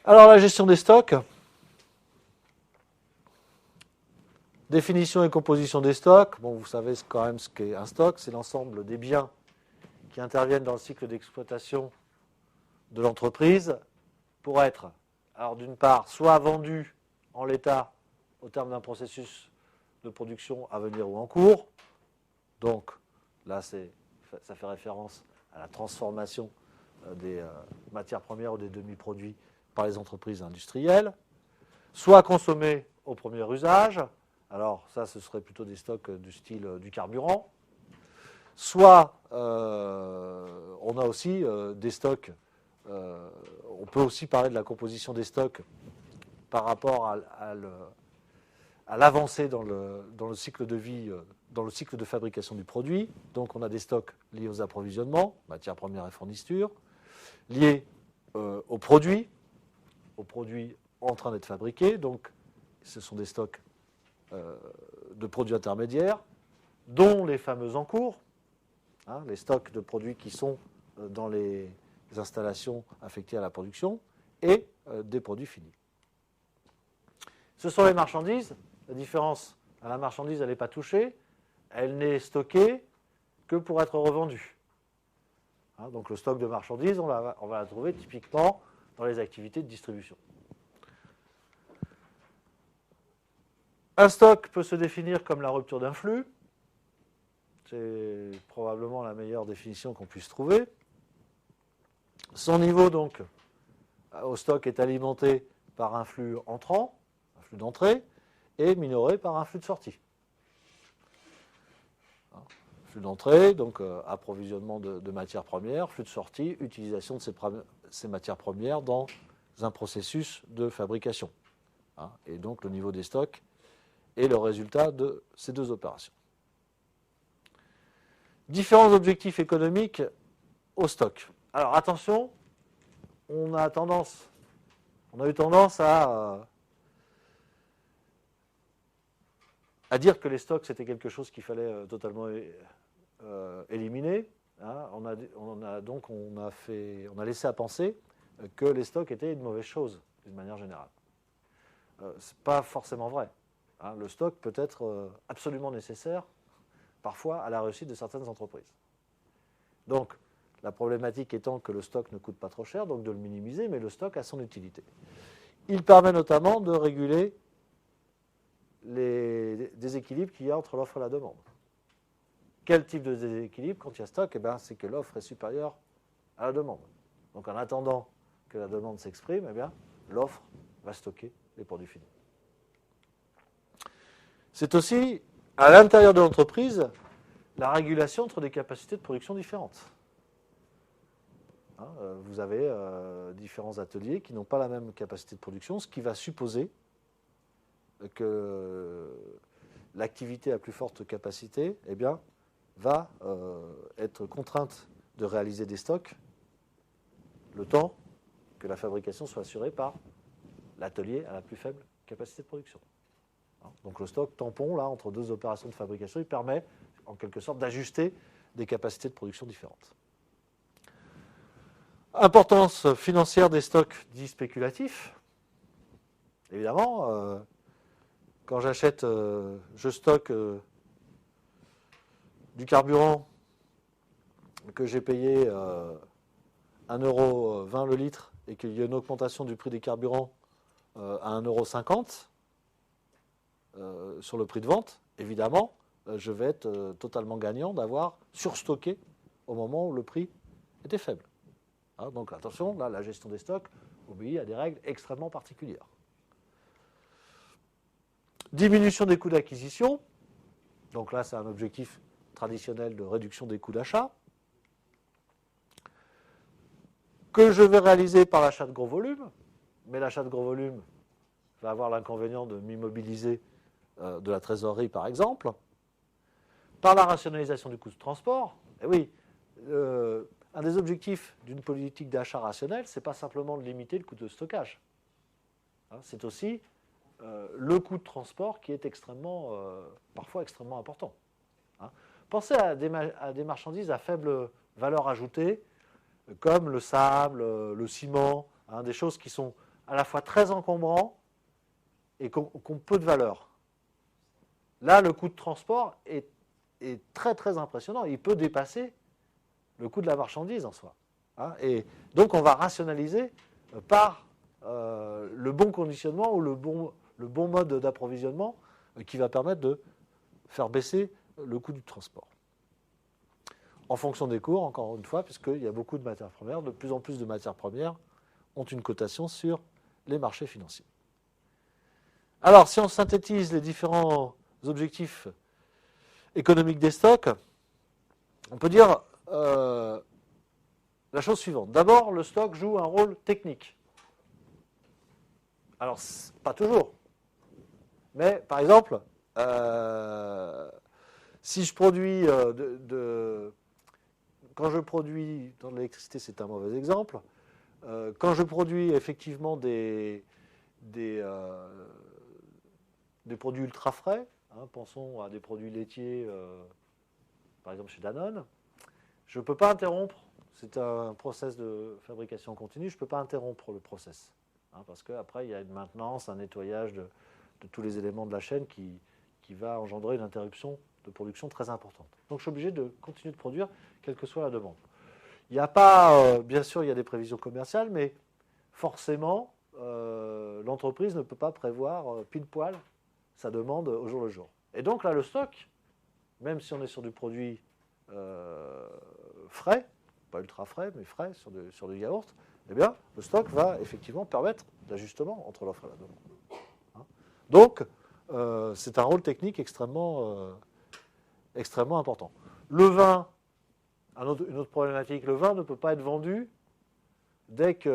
Alors la gestion des stocks, définition et composition des stocks. Bon, vous savez quand même ce qu'est un stock, c'est l'ensemble des biens qui interviennent dans le cycle d'exploitation de l'entreprise pour être, alors d'une part, soit vendus en l'état au terme d'un processus de production à venir ou en cours. Donc là, ça fait référence à la transformation des matières premières ou des demi-produits par les entreprises industrielles, soit consommés au premier usage. Alors ça, ce serait plutôt des stocks du style du carburant. Soit on a aussi des stocks, on peut aussi parler de la composition des stocks par rapport à l'avancée dans le cycle de vie, dans le cycle de fabrication du produit. Donc on a des stocks liés aux approvisionnements, matières premières et fournitures, liés aux produits en train d'être fabriqués. Donc ce sont des stocks de produits intermédiaires, dont les fameux en cours, les stocks de produits qui sont dans les installations affectées à la production, et des produits finis. Ce sont les marchandises. La différence, la marchandise, elle n'est pas touchée, elle n'est stockée que pour être revendue. Donc le stock de marchandises, on va la trouver typiquement dans les activités de distribution. Un stock peut se définir comme la rupture d'un flux. C'est probablement la meilleure définition qu'on puisse trouver. Son niveau, donc, au stock est alimenté par un flux entrant, un flux d'entrée, et minoré par un flux de sortie. Flux d'entrée, donc approvisionnement de matières premières, flux de sortie, utilisation de ces matières premières dans un processus de fabrication. Et donc le niveau des stocks est le résultat de ces deux opérations. Différents objectifs économiques au stock. Alors attention, on a eu tendance à dire que les stocks c'était quelque chose qu'il fallait totalement éliminer. On a laissé à penser que les stocks étaient une mauvaise chose d'une manière générale. Ce n'est pas forcément vrai. Le stock peut être absolument nécessaire parfois à la réussite de certaines entreprises. Donc, la problématique étant que le stock ne coûte pas trop cher, donc de le minimiser, mais le stock a son utilité. Il permet notamment de réguler les déséquilibres qu'il y a entre l'offre et la demande. Quel type de déséquilibre quand il y a stock? C'est que l'offre est supérieure à la demande. Donc, en attendant que la demande s'exprime, l'offre va stocker les produits finis. C'est aussi, à l'intérieur de l'entreprise, la régulation entre des capacités de production différentes. Vous avez différents ateliers qui n'ont pas la même capacité de production, ce qui va supposer que l'activité à plus forte capacité va être contrainte de réaliser des stocks le temps que la fabrication soit assurée par l'atelier à la plus faible capacité de production. Donc le stock tampon, là, entre deux opérations de fabrication, il permet en quelque sorte d'ajuster des capacités de production différentes. Importance financière des stocks dits spéculatifs. Évidemment, quand j'achète, je stocke du carburant que j'ai payé 1,20 € le litre et qu'il y a une augmentation du prix des carburants à 1,50 € sur le prix de vente, évidemment, je vais être totalement gagnant d'avoir surstocké au moment où le prix était faible. Donc attention, là, la gestion des stocks obéit à des règles extrêmement particulières. Diminution des coûts d'acquisition. Donc là, c'est un objectif traditionnel de réduction des coûts d'achat, que je vais réaliser par l'achat de gros volume, mais l'achat de gros volume va avoir l'inconvénient de m'immobiliser de la trésorerie, par exemple, par la rationalisation du coût de transport. Et oui, un des objectifs d'une politique d'achat rationnelle, ce n'est pas simplement de limiter le coût de stockage. C'est aussi le coût de transport qui est parfois extrêmement important. Pensez à des marchandises à faible valeur ajoutée, comme le sable, le ciment, des choses qui sont à la fois très encombrants et qui ont peu de valeur. Là, le coût de transport est très très impressionnant. Il peut dépasser le coût de la marchandise en soi. Hein, et donc on va rationaliser par le bon conditionnement ou le bon mode d'approvisionnement qui va permettre de faire baisser le coût du transport. En fonction des cours, encore une fois, puisqu'il y a beaucoup de matières premières, de plus en plus de matières premières ont une cotation sur les marchés financiers. Alors, si on synthétise les différents objectifs économiques des stocks, on peut dire la chose suivante. D'abord, le stock joue un rôle technique. Alors, pas toujours. Mais, par exemple, si je produis quand je produis, dans l'électricité c'est un mauvais exemple, quand je produis effectivement des produits ultra frais, hein, pensons à des produits laitiers, par exemple chez Danone, je ne peux pas interrompre, c'est un process de fabrication continue, je ne peux pas interrompre le process, hein, parce qu'après il y a une maintenance, un nettoyage de tous les éléments de la chaîne qui va engendrer une interruption de production très importante. Donc je suis obligé de continuer de produire, quelle que soit la demande. Il n'y a pas, bien sûr, il y a des prévisions commerciales, mais forcément, l'entreprise ne peut pas prévoir pile poil sa demande au jour le jour. Et donc là, le stock, même si on est sur du produit frais, pas ultra frais, mais frais, sur du yaourt, eh bien, le stock va effectivement permettre d'ajustement entre l'offre et la demande. Hein, donc, c'est un rôle technique extrêmement important. Le vin, une autre problématique, le vin ne peut pas être vendu dès qu'il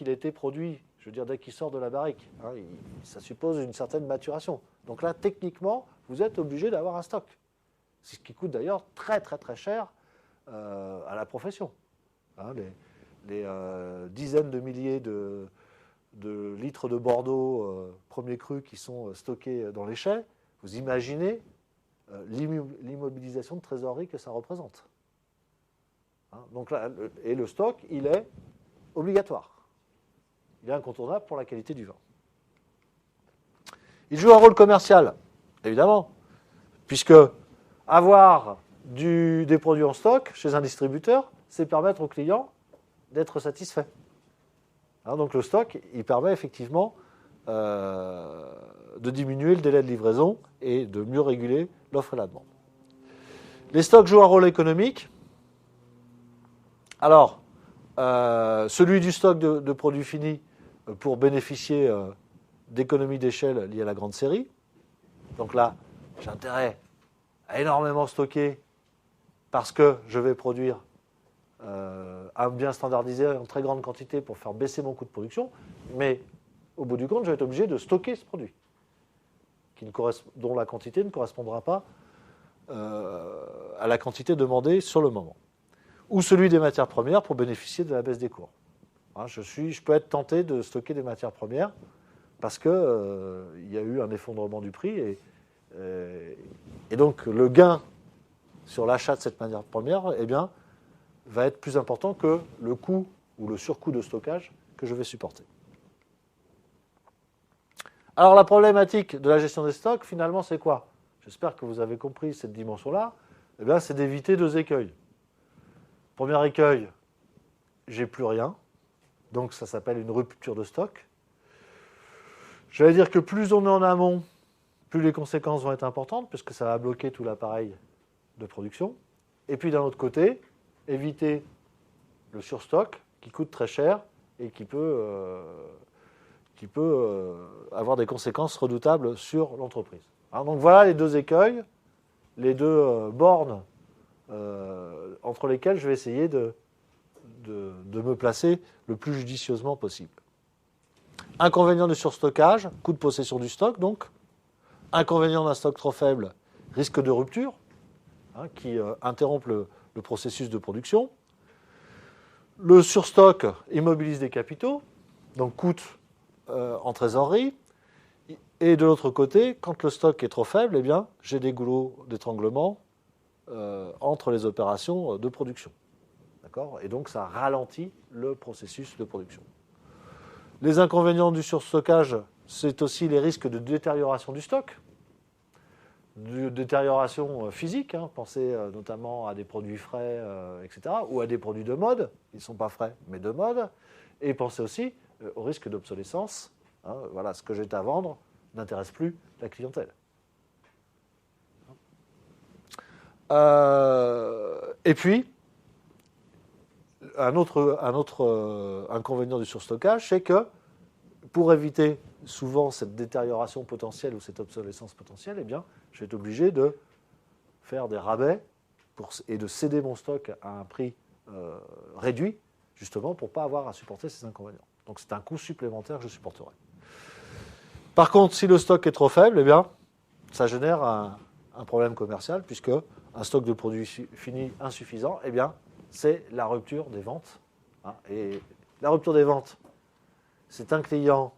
a été produit, je veux dire dès qu'il sort de la barrique. Hein, ça suppose une certaine maturation. Donc là, techniquement, vous êtes obligé d'avoir un stock. C'est ce qui coûte d'ailleurs très très très cher à la profession. Hein, les dizaines de milliers de litres de Bordeaux premier cru qui sont stockés dans les chais, vous imaginez l'immobilisation de trésorerie que ça représente. Hein, donc là, et le stock, il est obligatoire. Il est incontournable pour la qualité du vin. Il joue un rôle commercial, évidemment, puisque avoir des produits en stock chez un distributeur, c'est permettre au client d'être satisfait. Hein, donc le stock, il permet effectivement de diminuer le délai de livraison et de mieux réguler l'offre et la demande. Les stocks jouent un rôle économique. Alors, celui du stock de produits finis pour bénéficier d'économies d'échelle liées à la grande série. Donc là, j'ai intérêt à énormément stocker parce que je vais produire un bien standardisé en très grande quantité pour faire baisser mon coût de production, mais au bout du compte, je vais être obligé de stocker ce produit, dont la quantité ne correspondra pas à la quantité demandée sur le moment. Ou celui des matières premières pour bénéficier de la baisse des cours. Hein, je peux être tenté de stocker des matières premières parce qu'il y a eu un effondrement du prix et donc le gain sur l'achat de cette matière première eh bien, va être plus important que le coût ou le surcoût de stockage que je vais supporter. Alors la problématique de la gestion des stocks, finalement, c'est quoi? J'espère que vous avez compris cette dimension-là. Eh bien, c'est d'éviter deux écueils. Premier écueil, j'ai plus rien. Donc ça s'appelle une rupture de stock. J'allais dire que plus on est en amont, plus les conséquences vont être importantes, puisque ça va bloquer tout l'appareil de production. Et puis d'un autre côté, éviter le surstock qui coûte très cher et qui peut avoir des conséquences redoutables sur l'entreprise. Alors, donc voilà les deux écueils, les deux bornes entre lesquelles je vais essayer de me placer le plus judicieusement possible. Inconvénient du surstockage, coût de possession du stock donc. Inconvénient d'un stock trop faible, risque de rupture, hein, qui interrompt le processus de production. Le surstock immobilise des capitaux, donc coûte en trésorerie. Et de l'autre côté, quand le stock est trop faible, eh bien, j'ai des goulots d'étranglement entre les opérations de production. D'accord ? Et donc, ça ralentit le processus de production. Les inconvénients du surstockage, c'est aussi les risques de détérioration du stock, de détérioration physique. Pensez notamment à des produits frais, etc., ou à des produits de mode. Ils ne sont pas frais, mais de mode. Et pensez aussi au risque d'obsolescence. Voilà, ce que j'ai à vendre n'intéresse plus la clientèle. Et puis, un autre inconvénient du surstockage, c'est que pour éviter souvent cette détérioration potentielle ou cette obsolescence potentielle, eh bien, je vais être obligé de faire des rabais et de céder mon stock à un prix réduit, justement pour ne pas avoir à supporter ces inconvénients. Donc c'est un coût supplémentaire que je supporterai. Par contre, si le stock est trop faible, eh bien, ça génère un problème commercial, puisque un stock de produits finis insuffisant, eh bien, c'est la rupture des ventes. Et la rupture des ventes, c'est un client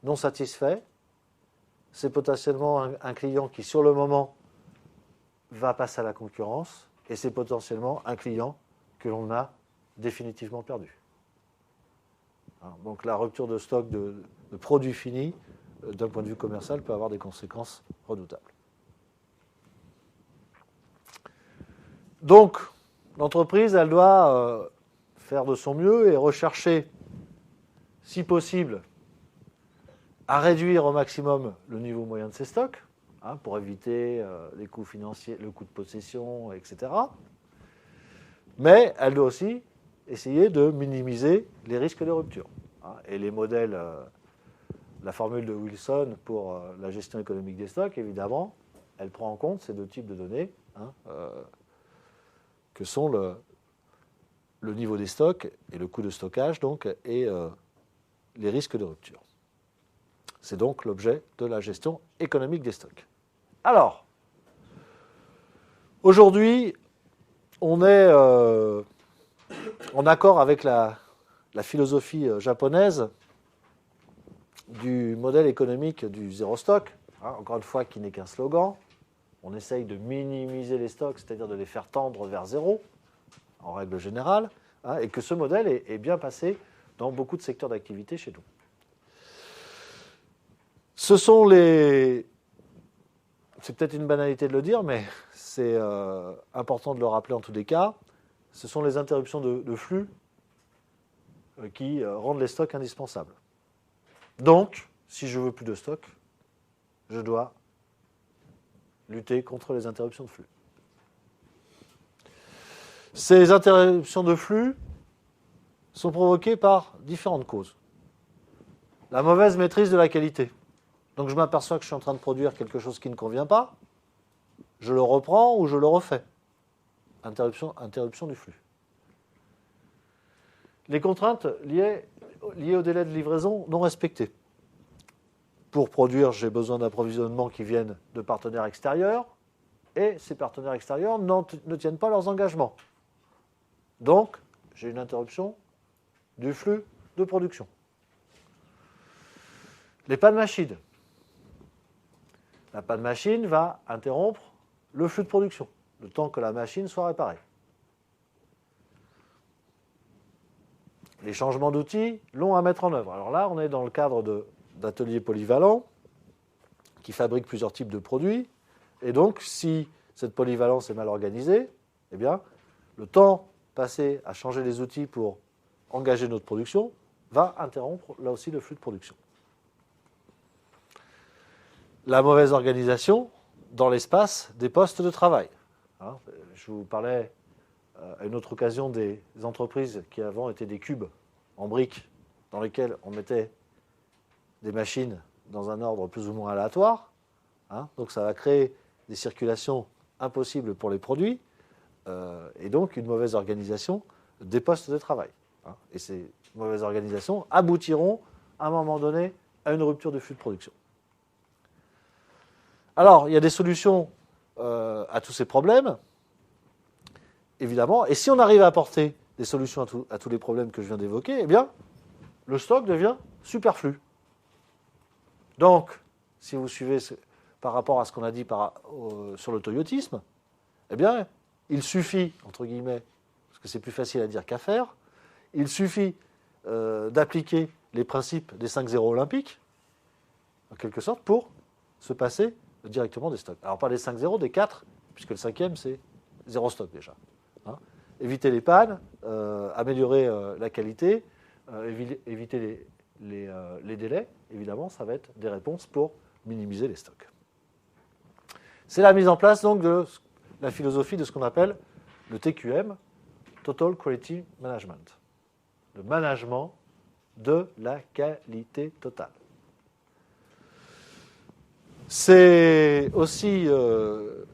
non satisfait, c'est potentiellement un client qui, sur le moment, va passer à la concurrence, et c'est potentiellement un client que l'on a définitivement perdu. Donc la rupture de stock de produits finis, d'un point de vue commercial, peut avoir des conséquences redoutables. Donc, l'entreprise, elle doit faire de son mieux et rechercher, si possible, à réduire au maximum le niveau moyen de ses stocks, pour éviter les coûts financiers, le coût de possession, etc. Mais elle doit aussi essayer de minimiser les risques de rupture. Et les modèles, la formule de Wilson pour la gestion économique des stocks, évidemment, elle prend en compte ces deux types de données, que sont le niveau des stocks et le coût de stockage, donc, et les risques de rupture. C'est donc l'objet de la gestion économique des stocks. Alors, aujourd'hui, on est en accord avec la philosophie japonaise du modèle économique du zéro stock, encore une fois, qui n'est qu'un slogan. On essaye de minimiser les stocks, c'est-à-dire de les faire tendre vers zéro, en règle générale, et que ce modèle est bien passé dans beaucoup de secteurs d'activité chez nous. Ce sont les... C'est peut-être une banalité de le dire, mais c'est important de le rappeler en tous les cas. Ce sont les interruptions de flux qui rendent les stocks indispensables. Donc, si je veux plus de stock, je dois lutter contre les interruptions de flux. Ces interruptions de flux sont provoquées par différentes causes. La mauvaise maîtrise de la qualité. Donc je m'aperçois que je suis en train de produire quelque chose qui ne convient pas, je le reprends ou je le refais. Interruption du flux. Les contraintes liées au délai de livraison non respecté. Pour produire, j'ai besoin d'approvisionnements qui viennent de partenaires extérieurs, et ces partenaires extérieurs ne tiennent pas leurs engagements. Donc, j'ai une interruption du flux de production. Les pannes machines. La panne machine va interrompre le flux de production, le temps que la machine soit réparée. Les changements d'outils, longs à mettre en œuvre. Alors là, on est dans le cadre d'ateliers polyvalents qui fabriquent plusieurs types de produits. Et donc, si cette polyvalence est mal organisée, eh bien, le temps passé à changer les outils pour engager notre production va interrompre là aussi le flux de production. La mauvaise organisation dans l'espace des postes de travail. Je vous parlais à une autre occasion des entreprises qui avant étaient des cubes en briques dans lesquels on mettait des machines dans un ordre plus ou moins aléatoire. Donc ça va créer des circulations impossibles pour les produits et donc une mauvaise organisation des postes de travail. Et ces mauvaises organisations aboutiront à un moment donné à une rupture de flux de production. Alors, il y a des solutions à tous ces problèmes, évidemment, et si on arrive à apporter des solutions à tous les problèmes que je viens d'évoquer, eh bien, le stock devient superflu. Donc, si vous suivez par rapport à ce qu'on a dit sur le toyotisme, eh bien, il suffit, entre guillemets, parce que c'est plus facile à dire qu'à faire. Il suffit d'appliquer les principes des 5 zéros olympiques, en quelque sorte, pour se passer directement des stocks. Alors pas les 5 zéros, des 4, puisque le cinquième, c'est 0 stock déjà. Hein. Éviter les pannes, améliorer la qualité, éviter les délais, évidemment, ça va être des réponses pour minimiser les stocks. C'est la mise en place donc de la philosophie de ce qu'on appelle le TQM, Total Quality Management, le management de la qualité totale. C'est aussi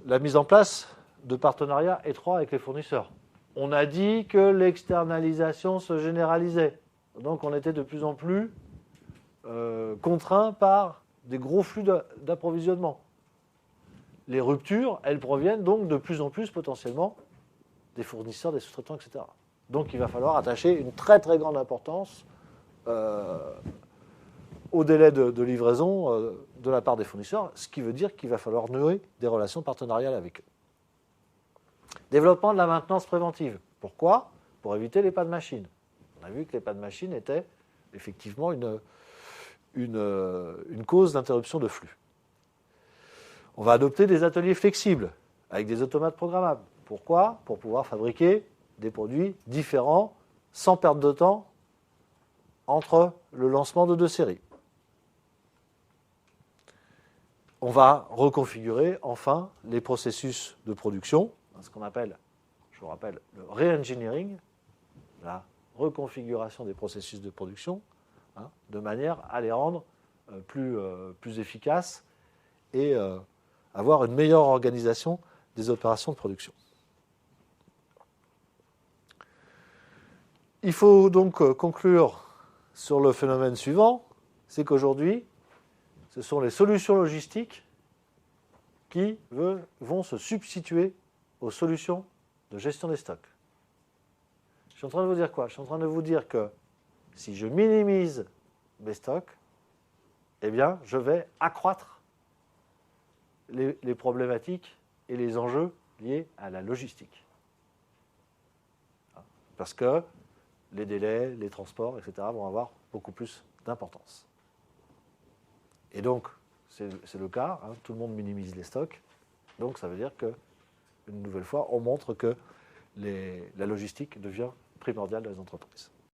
la mise en place de partenariats étroits avec les fournisseurs. On a dit que l'externalisation se généralisait, donc on était de plus en plus contraint par des gros flux d'approvisionnement. Les ruptures, elles proviennent donc de plus en plus potentiellement des fournisseurs, des sous-traitants, etc. Donc il va falloir attacher une très très grande importance au délai de livraison de la part des fournisseurs, ce qui veut dire qu'il va falloir nouer des relations partenariales avec eux. Développement de la maintenance préventive. Pourquoi ? Pour éviter les pannes de machine. On a vu que les pannes de machine étaient effectivement une cause d'interruption de flux. On va adopter des ateliers flexibles avec des automates programmables. Pourquoi ? Pour pouvoir fabriquer des produits différents sans perte de temps entre le lancement de 2 séries. On va reconfigurer enfin les processus de production, ce qu'on appelle, je vous rappelle, le re-engineering, la reconfiguration des processus de production, de manière à les rendre plus efficaces et avoir une meilleure organisation des opérations de production. Il faut donc conclure sur le phénomène suivant, c'est qu'aujourd'hui, ce sont les solutions logistiques qui vont se substituer aux solutions de gestion des stocks. Je suis en train de vous dire quoi ? Je suis en train de vous dire que si je minimise mes stocks, eh bien, je vais accroître les problématiques et les enjeux liés à la logistique. Parce que les délais, les transports, etc. vont avoir beaucoup plus d'importance. Et donc, c'est le cas, tout le monde minimise les stocks. Donc, ça veut dire que, une nouvelle fois, on montre que la logistique devient primordiale dans les entreprises.